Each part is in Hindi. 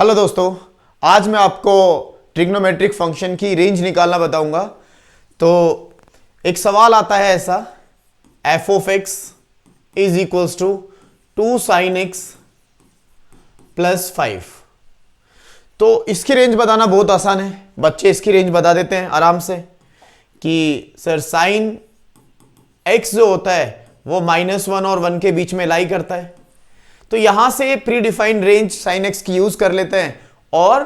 हेलो दोस्तों, आज मैं आपको ट्रिग्नोमेट्रिक फंक्शन की रेंज निकालना बताऊंगा। तो एक सवाल आता है ऐसा, f of x is equals to 2 sine x plus 5। तो इसकी रेंज बताना बहुत आसान है, बच्चे इसकी रेंज बता देते हैं आराम से कि सर साइन एक्स जो होता है वो -1 और 1 के बीच में लाई करता है। तो यहां से pre defined range sine x की यूज कर लेते हैं और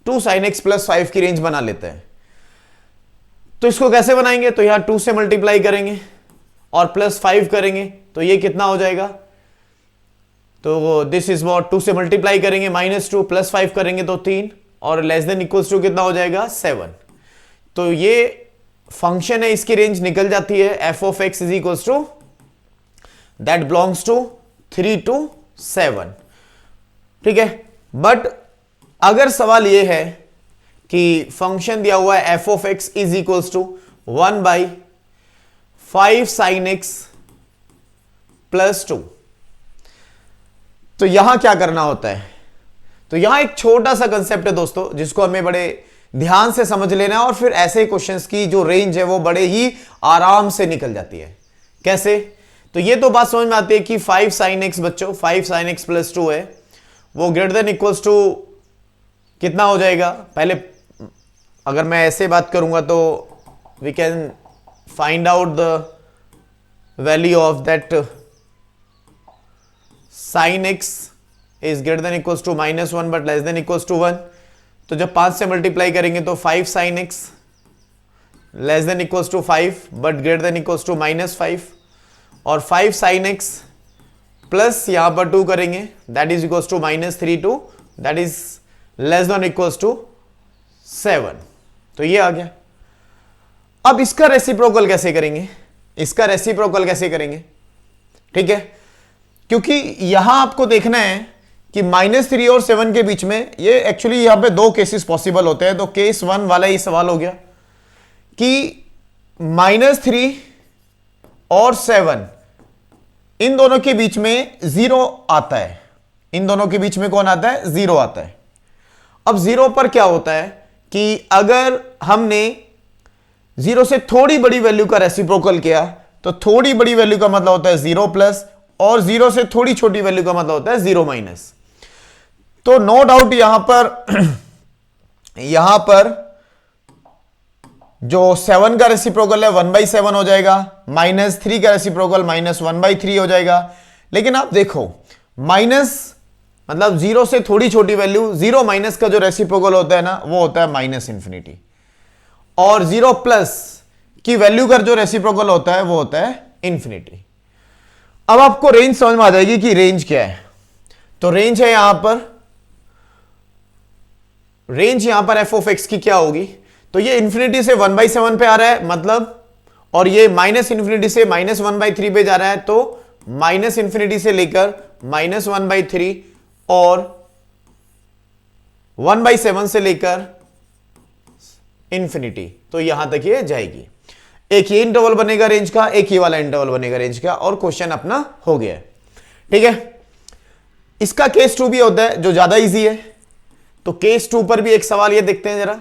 2 साइन एक्स प्लस 5 की रेंज बना लेते हैं। तो इसको कैसे बनाएंगे? तो यहां 2 से मल्टीप्लाई करेंगे और प्लस 5 करेंगे तो ये कितना हो जाएगा? तो दिस इज व्हाट, 2 से मल्टीप्लाई करेंगे -2 प्लस 5 करेंगे तो 3 और लेस देन इक्वल्स टू कितना हो जाएगा? 7। तो ये फंक्शन है, इसकी रेंज निकल जाती है f of x is equals to that belongs to 3 to 7। ठीक है, बट अगर सवाल यह है कि फंक्शन दिया हुआ है f of x is equals to 1/5 sine x plus 2, तो यहां क्या करना होता है? तो यहां एक छोटा सा कंसेप्ट है दोस्तों, जिसको हमें बड़े ध्यान से समझ लेना है और फिर ऐसे क्वेश्चंस की जो रेंज है वो बड़े ही आराम से निकल जाती है। कैसे? तो ये तो बात समझ में आती है कि 5 साइन एक्स, बच्चों 5 साइन एक्स प्लस 2 है, वो ग्रेटर देन इक्वल्स टू कितना हो जाएगा? पहले अगर मैं ऐसे बात करूंगा तो we can find out the value of that sine x is greater than equals to -1 but less than equals to 1। तो जब 5 से मल्टीप्लाई करेंगे तो 5 sine x less than equals to 5 but greater than equals to -5 और 5 साइन एक्स प्लस यहां पर 2 करेंगे that is equals to -3 2 that is less than equals to 7। तो ये आ गया। अब इसका रेसिप्रोकल कैसे करेंगे? इसका रेसिप्रोकल कैसे करेंगे? ठीक है, क्योंकि यहां आपको देखना है कि -3 और 7 के बीच में ये एक्चुअली यहां पे 2 केसेस पॉसिबल होते हैं। तो केस 1 वाला ही सवाल हो गया कि -3 और 7 इन दोनों के बीच में 0 आता है। इन दोनों के बीच में कौन आता है? 0 आता है। अब 0 पर क्या होता है कि अगर हमने 0 से थोड़ी बड़ी वैल्यू का रेसिप्रोकल किया तो थोड़ी बड़ी वैल्यू का मतलब होता है 0 प्लस और 0 से थोड़ी छोटी वैल्यू का मतलब होता है 0 माइनस। तो नो डाउट यहां पर जो 7 का रेसिप्रोकल है 1/7 हो जाएगा, -3 का रेसिप्रोकल -1/3 हो जाएगा। लेकिन आप देखो माइनस मतलब 0 से थोड़ी छोटी वैल्यू, 0 माइनस का जो रेसिप्रोकल होता है ना वो होता है -∞, और 0 प्लस की वैल्यू का जो रेसिप्रोकल होता है वो होता है ∞। अब आपको रेंज समझ में आ जाएगी कि रेंज क्या है। तो रेंज है यहां पर एफ ऑफ एक्स की क्या होगी? तो ये इंफिनिटी से 1/7 पे आ रहा है मतलब, और ये -∞ से -1/3 पे जा रहा है, तो -∞ से लेकर -1/3 और 1/7 से लेकर इंफिनिटी, तो यहां तक ये जाएगी। एक ये इंटरवल बनेगा रेंज का, एक ये वाला इंटरवल बनेगा रेंज का, और क्वेश्चन अपना हो गया है। ठीक है, इसका केस 2 भी होता है जो ज्यादा इजी है। तो केस 2 पर भी एक सवाल ये देखते हैं जरा।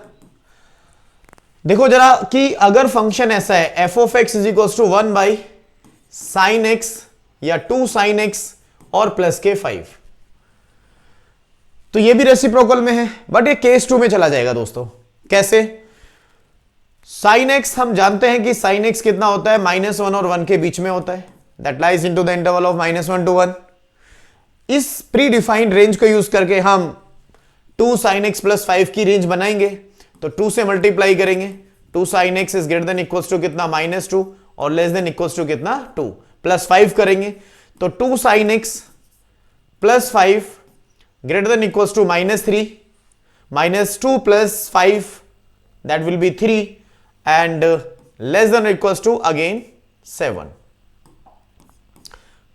देखो जरा कि अगर फंक्शन ऐसा है f of x is equals to 1/sin x या 2 sin x और प्लस के 5, तो ये भी रेसिप्रोकल में है, बट ये केस 2 में चला जाएगा दोस्तों। कैसे? sin x हम जानते हैं कि sin x कितना होता है? -1 और 1 के बीच में होता है, that lies into the interval of -1 to 1। इस प्री डिफाइंड रेंज को यूज करके हम 2 sin x प्लस 5 की रेंज बनाएंगे। तो 2 से मल्टीप्लाई करेंगे, 2 sin x is greater than equals to कितना? -2 और लेस देन इक्वल्स टू कितना? 2 प्लस 5 करेंगे तो 2 sin x plus 5 greater than equals to -3, -2 plus 5 that will be 3 and less than equals to again 7।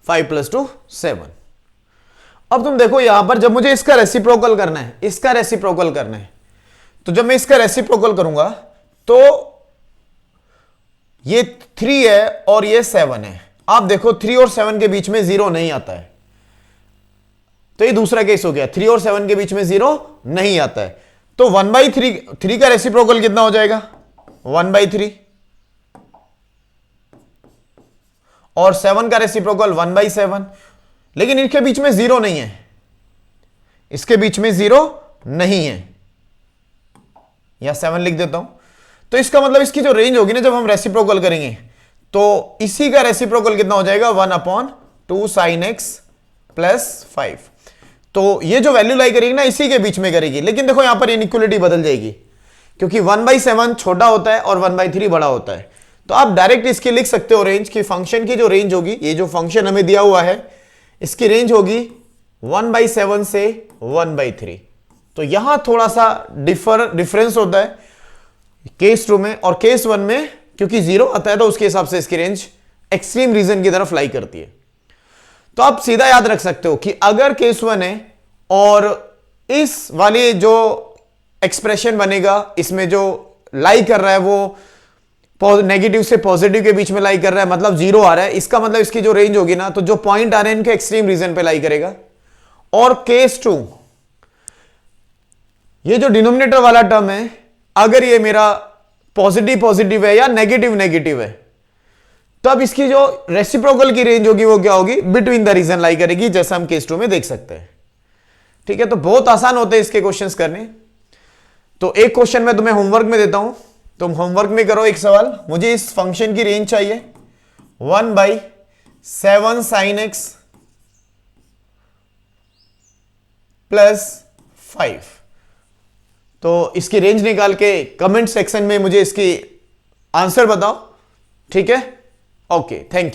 5 plus 2 7। अब तुम देखो यहां पर जब मुझे इसका रेसिप्रोकल करना है, तो जब मैं इसका रेसिप्रोकल करूंगा तो ये 3 है और ये 7 है। आप देखो 3 और 7 के बीच में 0 नहीं आता है। तो ये दूसरा केस हो गया, 3 और 7 के बीच में 0 नहीं आता है। तो 1/3 का रेसिप्रोकल कितना हो जाएगा? 1/3, और 7 का रेसिप्रोकल 1/7। लेकिन इनके बीच में 0 नहीं है, इसके बीच में 0 नहीं है, या 7 लिख देता हूं। तो इसका मतलब इसकी जो रेंज होगी ना जब हम रेसिप्रोकल करेंगे, तो इसी का रेसिप्रोकल कितना हो जाएगा? 1/2 sin x + 5। तो ये जो वैल्यू लाई करेगी ना इसी के बीच में करेगी। लेकिन देखो यहां पर इनइक्वालिटी बदल जाएगी, क्योंकि 1/7 छोटा होता है और 1/3 बड़ा होता है। तो आप डायरेक्ट इसकी लिख सकते हो रेंज की, फंक्शन की जो रेंज होगी, ये जो फंक्शन हमें दिया हुआ है इसकी रेंज होगी 1/7 से 1/3। तो यहां थोड़ा सा डिफरेंस होता है केस 2 में, और केस 1 में क्योंकि 0 आता है तो उसके हिसाब से इसकी रेंज एक्सट्रीम रीजन की तरफ लाई करती है। तो आप सीधा याद रख सकते हो कि अगर केस 1 है और इस वाली जो एक्सप्रेशन बनेगा, इसमें जो लाई कर रहा है वो नेगेटिव से पॉजिटिव के बीच में लाई कर रहा है, मतलब 0 आ रहा है, इसका मतलब इसकी जो रेंज होगी ना, तो जो पॉइंट आ रहे हैं इनके एक्सट्रीम रीजन पे लाई करेगा। और केस 2, ये जो डिनोमिनेटर वाला टर्म है, अगर ये मेरा पॉजिटिव पॉजिटिव है या नेगेटिव नेगेटिव है, तो अब इसकी जो रेसिप्रोकल की रेंज होगी वो क्या होगी? बिटवीन द रीजन लाई करेगी, जैसा हम केस 2 में देख सकते हैं। ठीक है, तो बहुत आसान होते हैं इसके क्वेश्चंस करने। तो एक क्वेश्चन मैं तुम्हें होमवर्क में देता हूं, तुम होमवर्क में करो एक सवाल। मुझे इस फंक्शन की रेंज चाहिए 1/7 sin x + 5। तो इसकी रेंज निकाल के कमेंट सेक्शन में मुझे इसकी आंसर बताओ। ठीक है, ओके, थैंक यू।